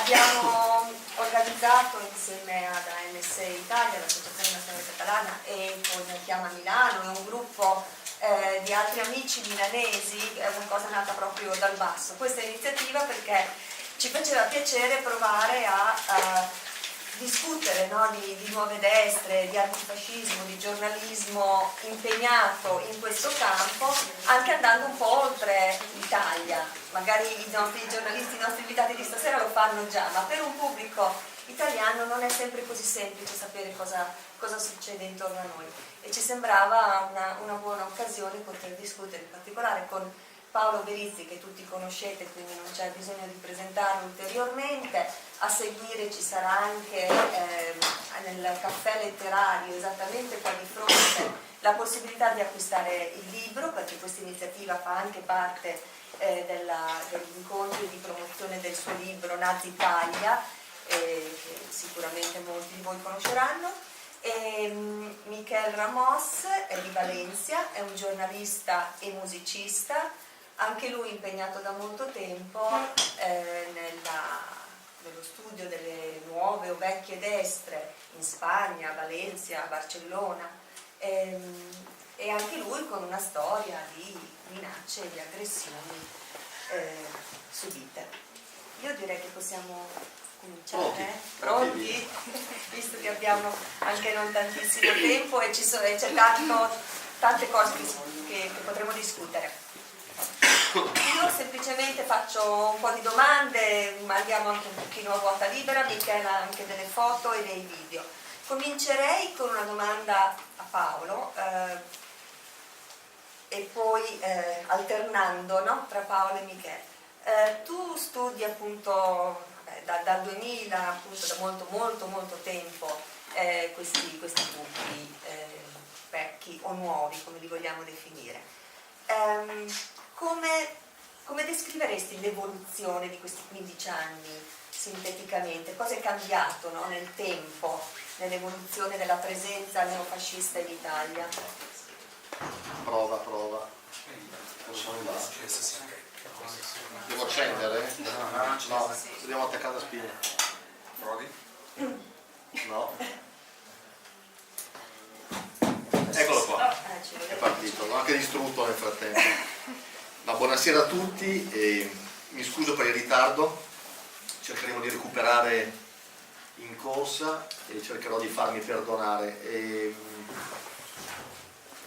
Abbiamo organizzato insieme ad ANS Italia, l'Associazione Nazionale Catalana, e con Chiama Milano e un gruppo di altri amici milanesi, è una cosa nata proprio dal basso, questa iniziativa perché ci faceva piacere provare a discutere, no, di nuove destre, di antifascismo, di giornalismo impegnato in questo campo, anche andando un po' oltre l'Italia. Magari i nostri giornalisti, i nostri invitati di stasera lo fanno già, ma per un pubblico italiano non è sempre così semplice sapere cosa succede intorno a noi, e ci sembrava una buona occasione poter discutere in particolare con Paolo Berizzi, che tutti conoscete, quindi non c'è bisogno di presentarlo ulteriormente. A seguire ci sarà anche nel caffè letterario, esattamente qua di fronte, la possibilità di acquistare il libro, perché questa iniziativa fa anche parte degli incontri di promozione del suo libro Nazi Italia, che sicuramente molti di voi conosceranno. E Miquel Ramos è di Valencia, è un giornalista e musicista, anche lui impegnato da molto tempo nello studio delle nuove o vecchie destre in Spagna, a Valencia, a Barcellona, e anche lui con una storia di minacce e di aggressioni subite. Io direi che possiamo cominciare. Pronti? Visto che abbiamo anche non tantissimo tempo e c'è tante cose che potremo discutere. Io semplicemente faccio un po' di domande, ma andiamo anche un pochino a ruota libera, Michela ha anche delle foto e dei video. Comincerei con una domanda a Paolo e poi alternando, no, tra Paolo e Michele. Tu studi appunto dal 2000, appunto da molto tempo, questi gruppi vecchi o nuovi, come li vogliamo definire. Come descriveresti l'evoluzione di questi 15 anni sinteticamente? Cosa è cambiato, no, nel tempo, nell'evoluzione della presenza neofascista in Italia? Prova. Devo accendere? No, dobbiamo attaccare la spina. Provi? No. Eccolo qua, è partito, l'ho anche distrutto nel frattempo. Ma buonasera a tutti, e mi scuso per il ritardo, cercheremo di recuperare in corsa e cercherò di farmi perdonare.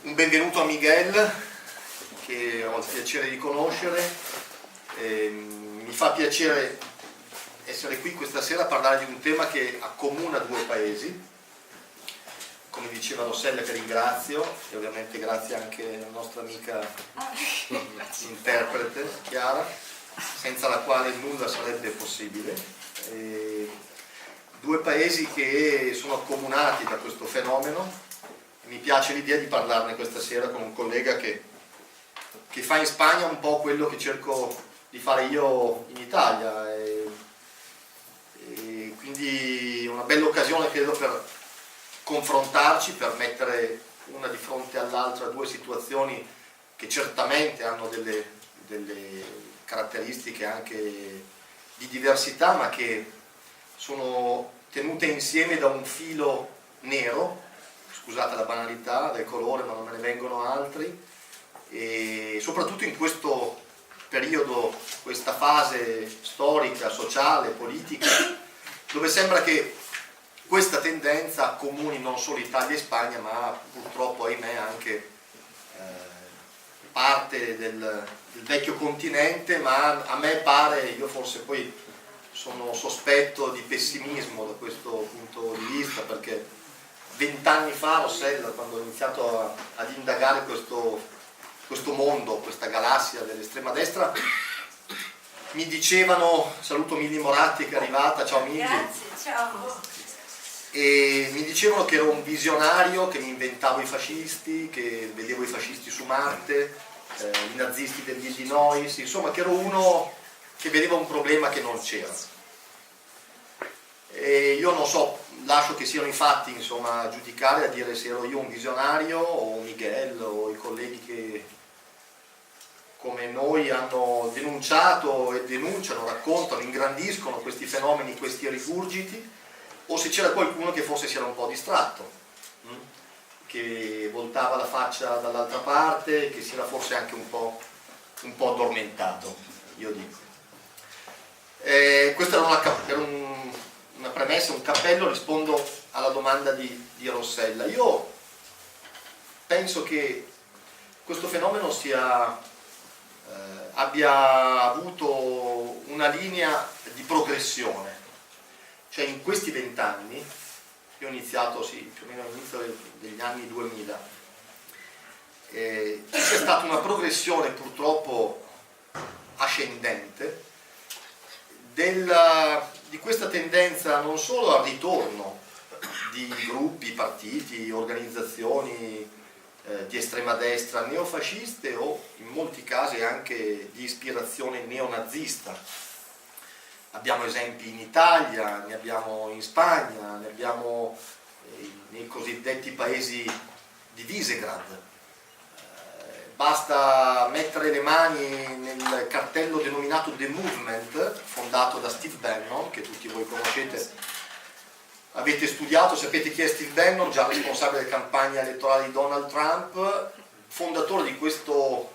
Un benvenuto a Miguel, che ho il piacere di conoscere. Mi fa piacere essere qui questa sera a parlare di un tema che accomuna due paesi. Come diceva Rossella, che ringrazio, e ovviamente grazie anche alla nostra amica interprete Chiara, senza la quale nulla sarebbe possibile. Due paesi che sono accomunati da questo fenomeno. Mi piace l'idea di parlarne questa sera con un collega che fa in Spagna un po' quello che cerco di fare io in Italia, e quindi una bella occasione, credo, per confrontarci, per mettere una di fronte all'altra due situazioni che certamente hanno delle caratteristiche anche di diversità, ma che sono tenute insieme da un filo nero, scusate la banalità del colore, ma non me ne vengono altri, e soprattutto in questo periodo, questa fase storica, sociale, politica, dove sembra che questa tendenza accomuni non solo Italia e Spagna, ma purtroppo, ahimè, anche parte del vecchio continente. Ma a me pare, io forse poi sono sospetto di pessimismo da questo punto di vista, perché 20 anni fa, Rossella, quando ho iniziato ad indagare questo mondo, questa galassia dell'estrema destra, mi dicevano, saluto Mili Moratti che è arrivata, ciao Mili. Grazie, ciao. E mi dicevano che ero un visionario, che mi inventavo i fascisti, che vedevo i fascisti su Marte, i nazisti degli Illinois, insomma che ero uno che vedeva un problema che non c'era. E io non so, lascio che siano i fatti, insomma, a giudicare, a dire se ero io un visionario o Miguel o i colleghi come noi hanno denunciato e denunciano, raccontano, ingrandiscono questi fenomeni, questi rigurgiti, o se c'era qualcuno che forse si era un po' distratto, che voltava la faccia dall'altra parte, che si era forse anche un po' addormentato, io dico. Questa era una premessa, un cappello, rispondo alla domanda di Rossella. Io penso che questo fenomeno abbia avuto una linea di progressione, cioè in questi 20 anni, io ho iniziato più o meno all'inizio degli anni 2000, c'è stata una progressione purtroppo ascendente di questa tendenza non solo al ritorno di gruppi, partiti, organizzazioni di estrema destra neofasciste o in molti casi anche di ispirazione neonazista. Abbiamo esempi in Italia, ne abbiamo in Spagna, ne abbiamo nei cosiddetti paesi di Visegrad. Basta mettere le mani nel cartello denominato The Movement, fondato da Steve Bannon, che tutti voi conoscete, avete studiato, sapete chi è Steve Bannon, già responsabile della campagna elettorale di Donald Trump, fondatore di questo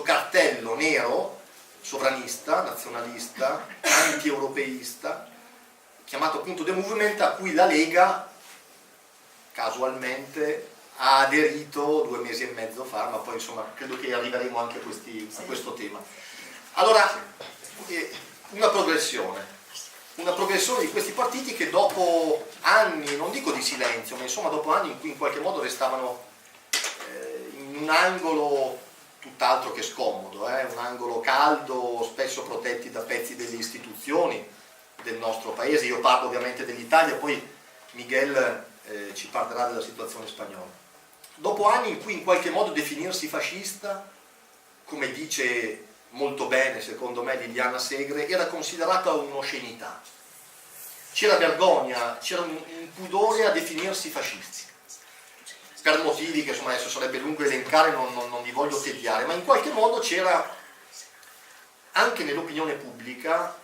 cartello nero, sovranista, nazionalista, anti-europeista, chiamato appunto The Movement, a cui la Lega casualmente ha aderito 2 mesi e mezzo fa, ma poi insomma credo che arriveremo anche a questo tema. Allora, una progressione di questi partiti che dopo anni, non dico di silenzio, ma insomma dopo anni in cui in qualche modo restavano in un angolo tutt'altro che scomodo, un angolo caldo, spesso protetti da pezzi delle istituzioni del nostro paese. Io parlo ovviamente dell'Italia, poi Miguel ci parlerà della situazione spagnola. Dopo anni in cui in qualche modo definirsi fascista, come dice molto bene secondo me Liliana Segre, era considerata un'oscenità. C'era vergogna, c'era un pudore a definirsi fascisti, per motivi che insomma adesso sarebbe lungo elencare, non vi voglio tediare, ma in qualche modo c'era anche nell'opinione pubblica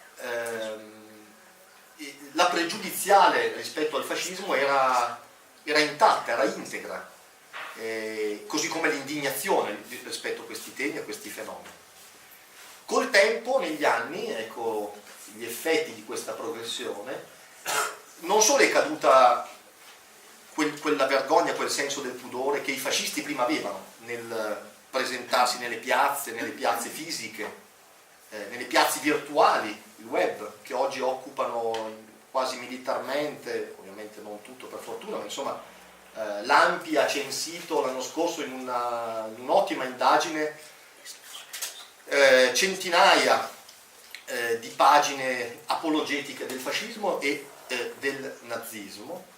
la pregiudiziale rispetto al fascismo era intatta, era integra, così come l'indignazione rispetto a questi temi, a questi fenomeni. Col tempo, negli anni, ecco gli effetti di questa progressione, non solo è caduta quella vergogna, quel senso del pudore che i fascisti prima avevano nel presentarsi nelle piazze fisiche, nelle piazze virtuali, il web, che oggi occupano quasi militarmente, ovviamente non tutto per fortuna, ma insomma l'ANPI ha censito l'anno scorso in un'ottima indagine centinaia di pagine apologetiche del fascismo e del nazismo.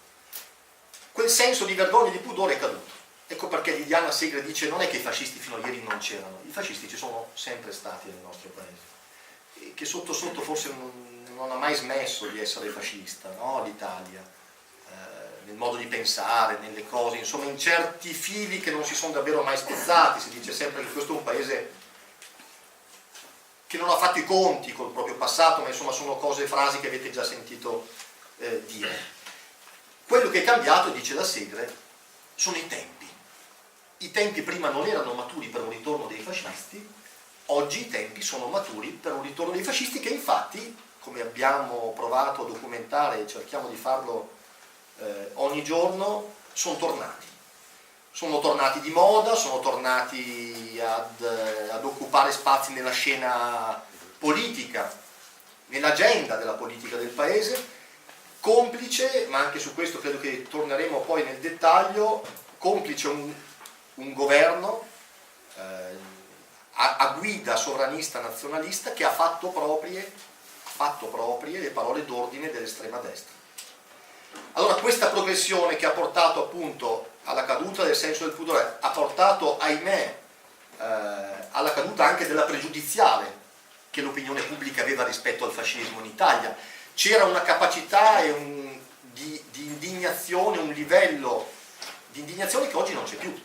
Quel senso di vergogna e di pudore è caduto. Ecco perché Liliana Segre dice non è che i fascisti fino a ieri non c'erano, i fascisti ci sono sempre stati nel nostro paese, e che sotto sotto forse non ha mai smesso di essere fascista, no? L'Italia, nel modo di pensare, nelle cose, insomma in certi fili che non si sono davvero mai spezzati. Si dice sempre che questo è un paese che non ha fatto i conti col proprio passato, ma insomma sono frasi che avete già sentito dire. Quello che è cambiato, dice la Segre, sono i tempi. I tempi prima non erano maturi per un ritorno dei fascisti, oggi i tempi sono maturi per un ritorno dei fascisti che infatti, come abbiamo provato a documentare e cerchiamo di farlo ogni giorno, sono tornati. Sono tornati di moda, sono tornati ad occupare spazi nella scena politica, nell'agenda della politica del paese, complice, ma anche su questo credo che torneremo poi nel dettaglio, complice un governo a guida sovranista nazionalista che ha fatto proprie le parole d'ordine dell'estrema destra. Allora questa progressione che ha portato appunto alla caduta del senso del pudore, ha portato ahimè alla caduta anche della pregiudiziale che l'opinione pubblica aveva rispetto al fascismo in Italia. C'era una capacità di indignazione, un livello di indignazione che oggi non c'è più.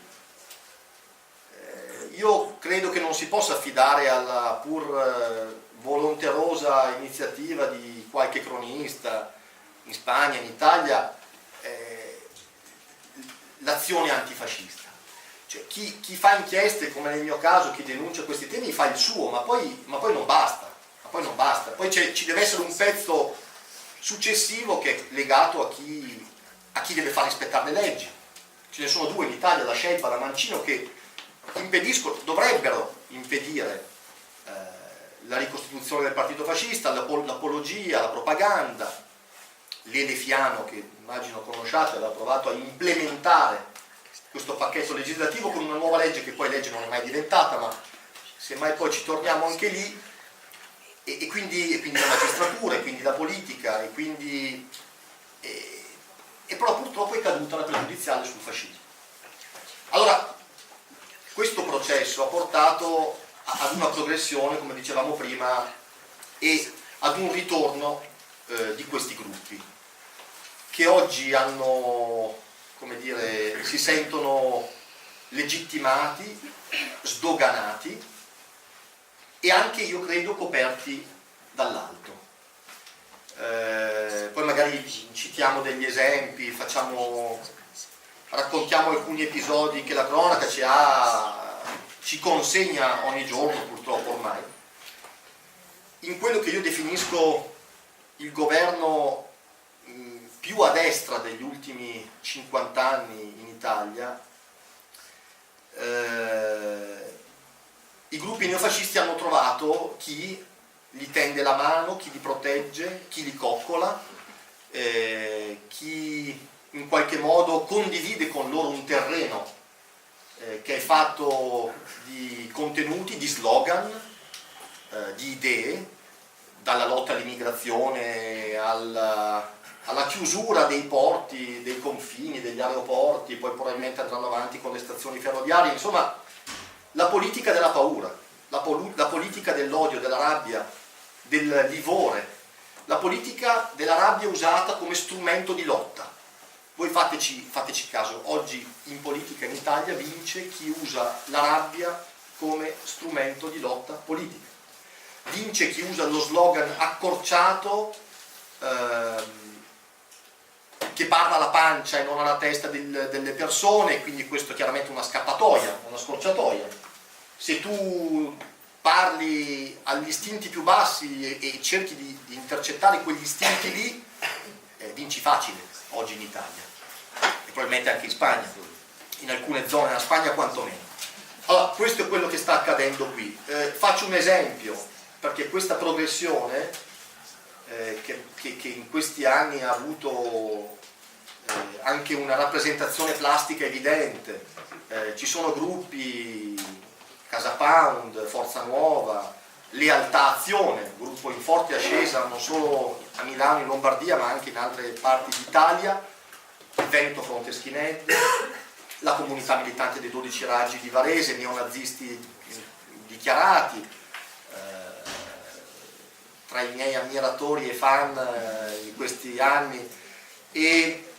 io credo che non si possa affidare alla pur volonterosa iniziativa di qualche cronista in Spagna, in Italia, l'azione antifascista. Cioè, chi fa inchieste, come nel mio caso, chi denuncia questi temi, fa il suo, ma poi non basta. Poi ci deve essere un pezzo successivo che è legato a chi deve far rispettare le leggi. Ce ne sono due in Italia, la Scelba e la Mancino, che dovrebbero impedire la ricostituzione del partito fascista, l'apologia, la propaganda. Lele Fiano, che immagino conosciate, aveva provato a implementare questo pacchetto legislativo con una nuova legge, che poi legge non è mai diventata, ma semmai poi ci torniamo anche lì, e quindi la magistratura, e quindi la politica, però purtroppo è caduta la pregiudiziale sul fascismo. Allora, questo processo ha portato ad una progressione, come dicevamo prima, e ad un ritorno di questi gruppi, che oggi hanno, come dire, si sentono legittimati, sdoganati e anche, io credo, coperti dall'alto. Poi magari citiamo degli esempi, raccontiamo alcuni episodi che la cronaca ci consegna ogni giorno, purtroppo ormai. In quello che io definisco il governo più a destra degli ultimi 50 anni in Italia, i gruppi neofascisti hanno trovato chi gli tende la mano, chi li protegge, chi li coccola, chi in qualche modo condivide con loro un terreno che è fatto di contenuti, di slogan, di idee, dalla lotta all'immigrazione alla chiusura dei porti, dei confini, degli aeroporti, poi probabilmente andranno avanti con le stazioni ferroviarie. Insomma, la politica della paura, la politica dell'odio, della rabbia, del livore, la politica della rabbia usata come strumento di lotta. Voi fateci caso, oggi in politica in Italia vince chi usa la rabbia come strumento di lotta politica. Vince chi usa lo slogan accorciato che parla alla pancia e non alla testa delle persone, quindi questo è chiaramente una scappatoia, una scorciatoia. Se tu parli agli istinti più bassi e cerchi di intercettare quegli istinti lì, vinci facile oggi in Italia e probabilmente anche in Spagna, in alcune zone della Spagna quantomeno. Allora, questo è quello che sta accadendo qui. Faccio un esempio, perché questa progressione che in questi anni ha avuto anche una rappresentazione plastica evidente, ci sono gruppi, Casa Pound, Forza Nuova, Lealtà Azione, gruppo in forte ascesa non solo a Milano, in Lombardia, ma anche in altre parti d'Italia, il Veneto Fronte Skinhead, la comunità militante dei 12 Raggi di Varese, neonazisti dichiarati, tra i miei ammiratori e fan di questi anni, e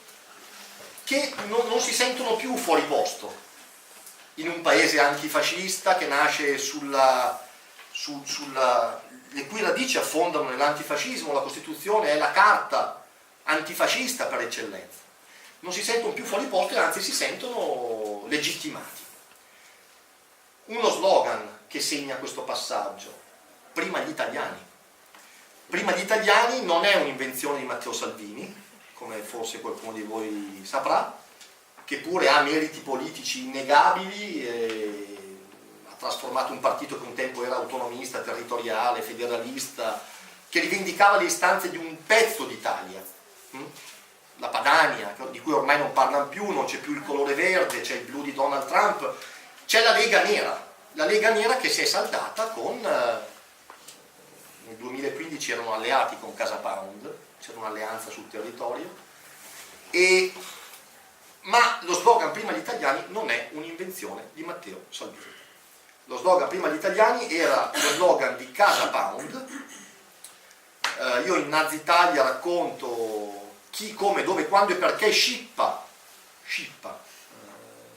che non si sentono più fuori posto in un paese antifascista che nasce le cui radici affondano nell'antifascismo. La Costituzione è la carta antifascista per eccellenza. Non si sentono più fuori posto e anzi si sentono legittimati. Uno slogan che segna questo passaggio: prima gli italiani. Prima gli italiani non è un'invenzione di Matteo Salvini, come forse qualcuno di voi saprà, che pure ha meriti politici innegabili, ha trasformato un partito che un tempo era autonomista, territoriale, federalista, che rivendicava le istanze di un pezzo d'Italia, la Padania, di cui ormai non parlano più, non c'è più il colore verde, c'è il blu di Donald Trump, c'è la Lega Nera che si è saldata con, nel 2015 erano alleati con Casa Pound, c'era un'alleanza sul territorio, ma lo slogan prima gli italiani non è un'invenzione di Matteo Salvini. Lo slogan prima gli italiani era lo slogan di Casa Pound. Io in Nazi Italia racconto chi, come, dove, quando e perché scippa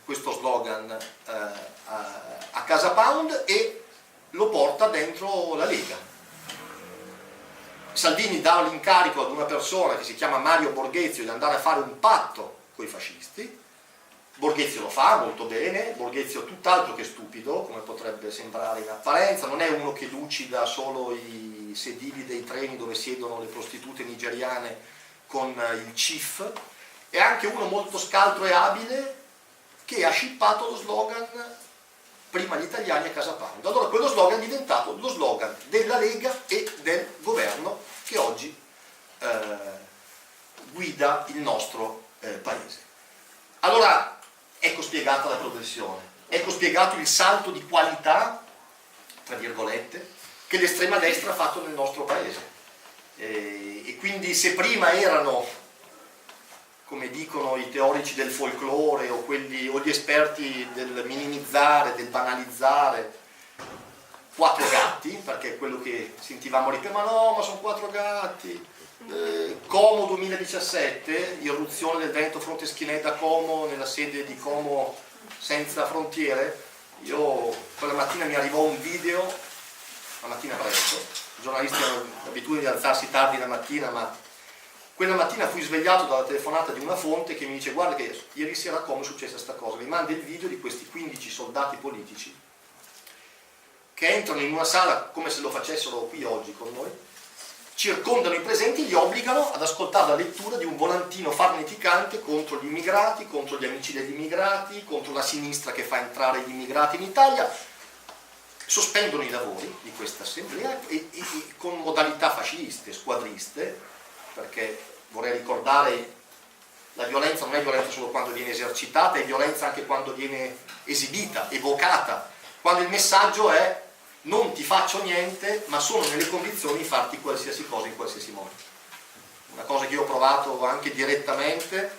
questo slogan a Casa Pound e lo porta dentro la Lega. Salvini dà l'incarico ad una persona che si chiama Mario Borghezio di andare a fare un patto con i fascisti. Borghezio lo fa molto bene, Borghezio tutt'altro che stupido, come potrebbe sembrare in apparenza, non è uno che lucida solo i sedili dei treni dove siedono le prostitute nigeriane con il CIF, è anche uno molto scaltro e abile che ha scippato lo slogan prima gli italiani a Casa Pound. Allora quello slogan è diventato lo slogan della Lega e del governo che oggi guida il nostro paese. Allora ecco spiegata la progressione, ecco spiegato il salto di qualità, tra virgolette, che l'estrema destra ha fatto nel nostro paese. E quindi se prima erano, come dicono i teorici del folklore o gli esperti del minimizzare, del banalizzare, 4 gatti, perché è quello che sentivamo ripetere, ma no, ma sono 4 gatti. Como 2017, irruzione del Veneto Fronte Skinhead a Como, nella sede di Como Senza Frontiere. Io quella mattina mi arrivò un video, la mattina presto, i giornalisti hanno l'abitudine di alzarsi tardi la mattina, ma quella mattina fui svegliato dalla telefonata di una fonte che mi dice: guarda che ieri sera a Como è successa questa cosa, mi manda il video di questi 15 soldati politici che entrano in una sala come se lo facessero qui oggi con noi, circondano i presenti e li obbligano ad ascoltare la lettura di un volantino farneticante contro gli immigrati, contro gli amici degli immigrati, contro la sinistra che fa entrare gli immigrati in Italia. Sospendono i lavori di questa assemblea e con modalità fasciste, squadriste, perché vorrei ricordare la violenza non è violenza solo quando viene esercitata, è violenza anche quando viene esibita, evocata, quando il messaggio è: non ti faccio niente, ma sono nelle condizioni di farti qualsiasi cosa in qualsiasi modo. Una cosa che io ho provato anche direttamente.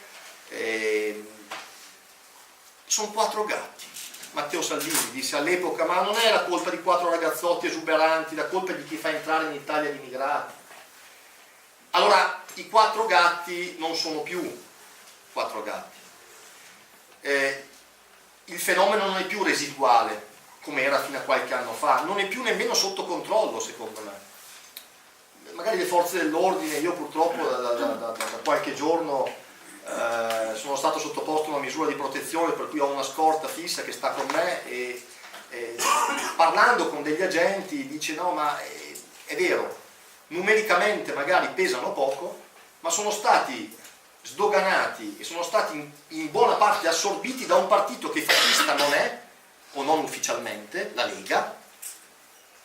Sono 4 gatti. Matteo Salvini disse all'epoca: ma non è la colpa di 4 ragazzotti esuberanti, la colpa è di chi fa entrare in Italia gli immigrati. Allora i 4 gatti non sono più 4 gatti. Il fenomeno non è più residuale come era fino a qualche anno fa, non è più nemmeno sotto controllo, secondo me. Magari le forze dell'ordine, io purtroppo da qualche giorno sono stato sottoposto a una misura di protezione per cui ho una scorta fissa che sta con me e parlando con degli agenti dice: no, ma è vero, numericamente magari pesano poco, ma sono stati sdoganati e sono stati in buona parte assorbiti da un partito che fascista non è, o non ufficialmente, la Lega,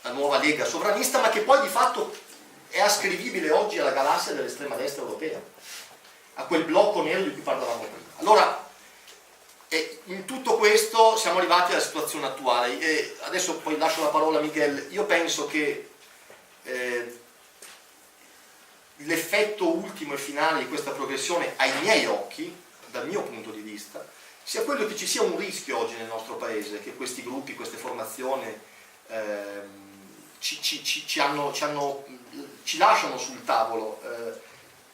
la nuova Lega sovranista, ma che poi di fatto è ascrivibile oggi alla galassia dell'estrema destra europea, a quel blocco nero di cui parlavamo prima. Allora, in tutto questo siamo arrivati alla situazione attuale. E adesso poi lascio la parola a Miguel. Io penso che l'effetto ultimo e finale di questa progressione, ai miei occhi, dal mio punto di vista, sia quello che ci sia un rischio oggi nel nostro paese, che questi gruppi, queste formazioni ci lasciano sul tavolo,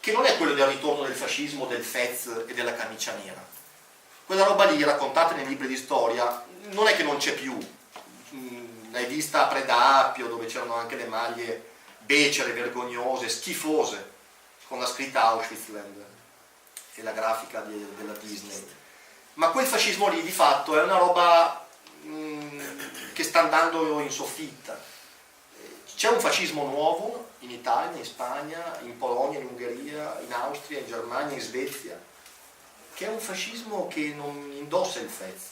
che non è quello del ritorno del fascismo, del Fez e della camicia nera. Quella roba lì, raccontata nei libri di storia, non è che non c'è più. L'hai vista a Predappio, dove c'erano anche le maglie becere, vergognose, schifose, con la scritta Auschwitzland e la grafica della Disney. Ma quel fascismo lì di fatto è una roba che sta andando in soffitta. C'è un fascismo nuovo in Italia, in Spagna, in Polonia, in Ungheria, in Austria, in Germania, in Svezia, che è un fascismo che non indossa il Fez,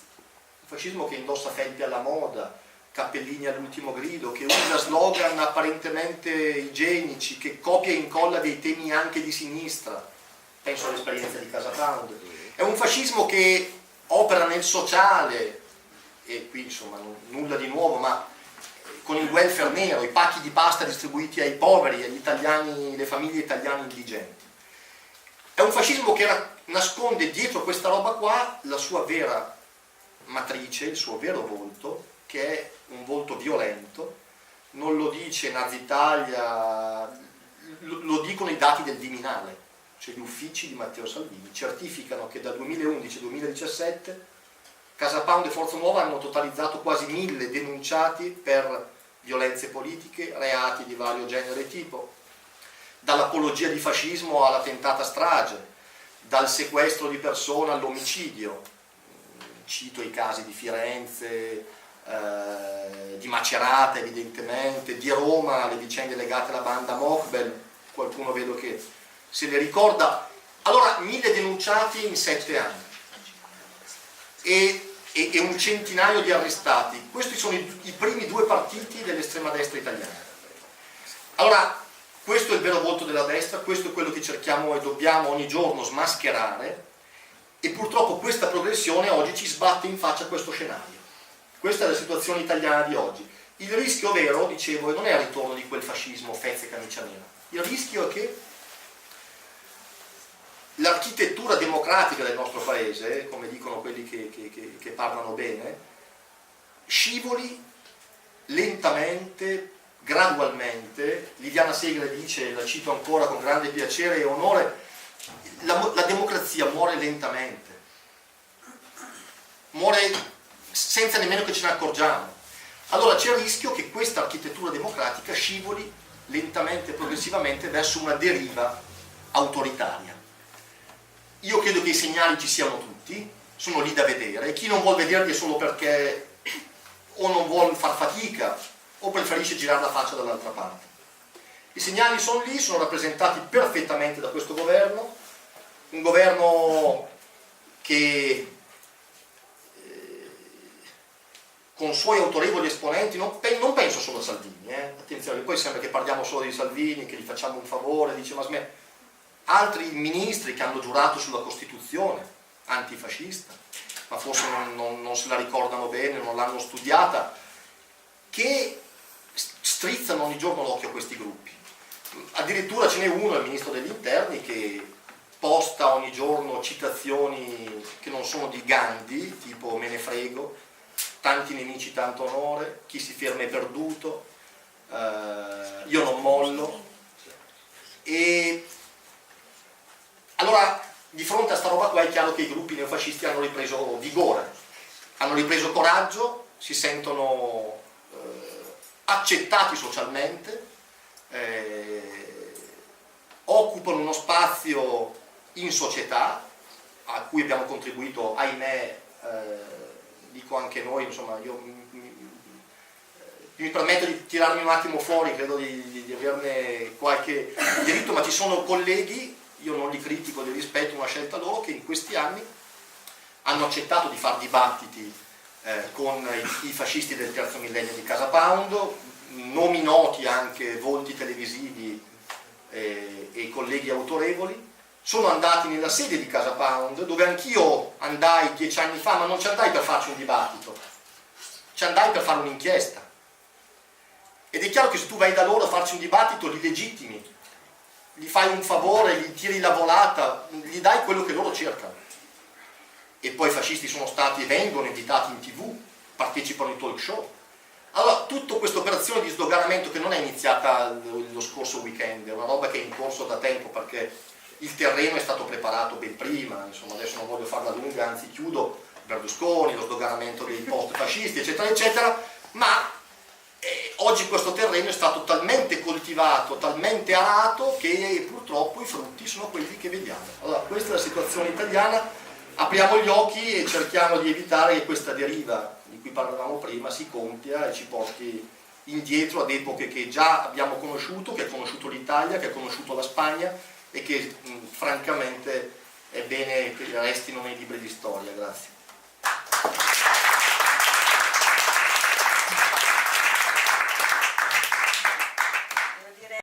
un fascismo che indossa felpi alla moda, cappellini all'ultimo grido, che usa slogan apparentemente igienici, che copia e incolla dei temi anche di sinistra. Penso all'esperienza di Casa Pound. È un fascismo che opera nel sociale, e qui insomma nulla di nuovo, ma con il welfare nero, i pacchi di pasta distribuiti ai poveri, agli italiani, le famiglie italiane indigenti. È un fascismo che nasconde dietro questa roba qua la sua vera matrice, il suo vero volto, che è un volto violento. Non lo dice Nazi Italia, lo dicono i dati del Viminale, cioè gli uffici di Matteo Salvini certificano che dal 2011 al 2017 Casa Pound e Forza Nuova hanno totalizzato quasi 1000 denunciati per violenze politiche, reati di vario genere e tipo, dall'apologia di fascismo alla tentata strage, dal sequestro di persona all'omicidio. Cito i casi di Firenze, di Macerata evidentemente, di Roma, le vicende legate alla banda Mokbel, qualcuno vedo che se le ricorda. Allora, 1000 denunciati in 7 anni e un centinaio di arrestati. Questi sono i primi 2 partiti dell'estrema destra italiana. Allora, questo è il vero volto della destra, questo è quello che cerchiamo e dobbiamo ogni giorno smascherare, e purtroppo questa progressione oggi ci sbatte in faccia questo scenario. Questa è la situazione italiana di oggi. Il rischio vero, dicevo, non è il ritorno di quel fascismo fezze camicia nera. Il rischio è che l'architettura democratica del nostro paese, come dicono quelli che parlano bene, scivoli lentamente, gradualmente. Liliana Segre dice, la cito ancora con grande piacere e onore, la democrazia muore lentamente, muore senza nemmeno che ce ne accorgiamo. Allora c'è il rischio che questa architettura democratica scivoli lentamente, progressivamente verso una deriva autoritaria. Io credo che i segnali ci siano tutti, sono lì da vedere, chi non vuol vederli è solo perché o non vuole far fatica o preferisce girare la faccia dall'altra parte. I segnali sono lì, sono rappresentati perfettamente da questo governo, un governo che con suoi autorevoli esponenti, non penso solo a Salvini, attenzione, poi sembra che parliamo solo di Salvini, che gli facciamo un favore, dice ma altri ministri che hanno giurato sulla Costituzione antifascista, ma forse non se la ricordano bene, non l'hanno studiata, che strizzano ogni giorno l'occhio a questi gruppi. Addirittura ce n'è uno, il ministro degli interni, che posta ogni giorno citazioni che non sono di Gandhi, tipo me ne frego, tanti nemici, tanto onore, chi si ferma è perduto, io non mollo. E allora, di fronte a sta roba qua è chiaro che i gruppi neofascisti hanno ripreso vigore, hanno ripreso coraggio, si sentono accettati socialmente, occupano uno spazio in società a cui abbiamo contribuito, ahimè, dico anche noi, insomma, io mi permetto di tirarmi un attimo fuori, credo di averne qualche diritto, ma ci sono colleghi, io non li critico, li rispetto, una scelta loro, che in questi anni hanno accettato di fare dibattiti con i fascisti del terzo millennio di Casa Pound, nomi noti anche, volti televisivi e colleghi autorevoli. Sono andati nella sede di Casa Pound, dove anch'io andai 10 anni fa, ma non ci andai per farci un dibattito, ci andai per fare un'inchiesta. Ed è chiaro che se tu vai da loro a farci un dibattito, li legittimi, gli fai un favore, gli tiri la volata, gli dai quello che loro cercano. E poi i fascisti sono stati e vengono invitati in TV, partecipano ai talk show. Allora, tutta questa operazione di sdoganamento, che non è iniziata lo scorso weekend, è una roba che è in corso da tempo, perché il terreno è stato preparato ben prima, insomma, adesso non voglio farla lunga, anzi chiudo, Berlusconi, lo sdoganamento dei post-fascisti, eccetera, eccetera, ma oggi questo terreno è stato talmente coltivato, talmente arato, che purtroppo i frutti sono quelli che vediamo. Allora, questa è la situazione italiana, apriamo gli occhi e cerchiamo di evitare che questa deriva di cui parlavamo prima si compia e ci porti indietro ad epoche che già abbiamo conosciuto, che ha conosciuto l'Italia, che ha conosciuto la Spagna, e che francamente è bene che restino nei libri di storia. Grazie.